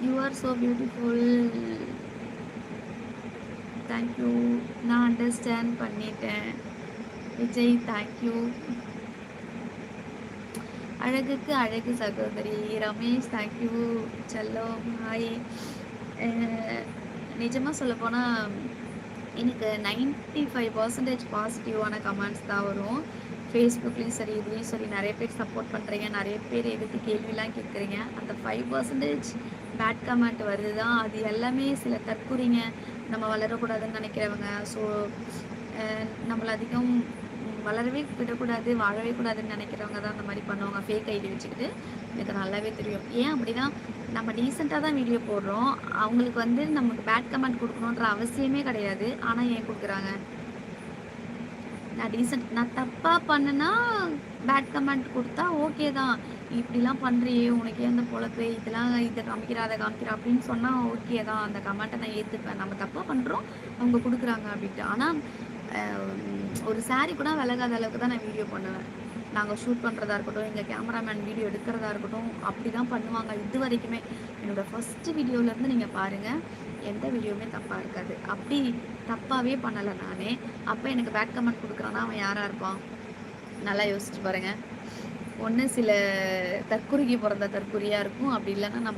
You are so beautiful. Thank you. நான் understand பண்ணிட்டேன். Vijay thank you. அழகுக்கு அழகு சகோதரி. ரமேஷ் தேங்க்யூ. செல்லம் ஹாய். நிஜமாக சொல்லப்போனால் எனக்கு 95% பாசிட்டிவான கமெண்ட்ஸ் தான் வரும். ஃபேஸ்புக்லேயும் சரி இதுலேயும் சரி நிறைய பேர் சப்போர்ட் பண்ணுறீங்க, நிறைய பேர் எதிர்த்து கேள்விலாம் கேட்குறீங்க. அந்த 5% பேட் கமெண்ட் வருது தான். அது எல்லாமே சில தற்குறிங்க, நம்ம வளரக்கூடாதுன்னு நினைக்கிறவங்க. ஸோ நம்மளை அதிகம் வளரவே விடக்கூடாது, வாழவே கூடாதுன்னு நினைக்கிறவங்க தான் அந்த மாதிரி பண்ணுவாங்க, ஃபேக் ஐடி வச்சுக்கிட்டு. எனக்கு நல்லாவே தெரியும். ஏன் அப்படின்னா, நம்ம டீசெண்டாக தான் வீடியோ போடுறோம். அவங்களுக்கு வந்து நமக்கு பேட் கமெண்ட் கொடுக்கணுன்ற அவசியமே கிடையாது. ஆனால் ஏன் கொடுக்குறாங்க? நான் டீசெண்ட், நான் தப்பாக பண்ணுனா பேட் கமெண்ட் கொடுத்தா ஓகே தான். இப்படிலாம் பண்ணுறியே, உனக்கு ஏன் அந்த பொழப்பு, இதெல்லாம் இதை காமிக்கிற அதை காமிக்கிற அப்படின்னு சொன்னால் ஓகே தான். அந்த கமெண்ட்டை நான் ஏற்றுப்பேன். நம்ம தப்பாக பண்ணுறோம், அவங்க கொடுக்குறாங்க அப்படின்ட்டு. ஆனால் ஒரு சாரீ கூட விலகாத அளவுக்கு தான் நான் வீடியோ பண்ணுவேன். நாங்கள் ஷூட் பண்ணுறதா இருக்கட்டும், எங்கள் கேமராமேன் வீடியோ எடுக்கிறதா இருக்கட்டும், அப்படி தான் பண்ணுவாங்க இது வரைக்குமே. என்னோடய ஃபஸ்ட்டு வீடியோலேருந்து நீங்கள் பாருங்கள், எந்த வீடியோவுமே தப்பாக இருக்காது. அப்படி தப்பாகவே பண்ணலை நானே. அப்போ எனக்கு பேட் கமெண்ட் கொடுக்குறான்னா அவன் யாராக இருப்பான்? நல்லா யோசிச்சு பாருங்கள். ஒன்று சில தற்குறிக்கு பிறந்த தற்குறியாக இருக்கும், அப்படி இல்லைன்னா நம்மளை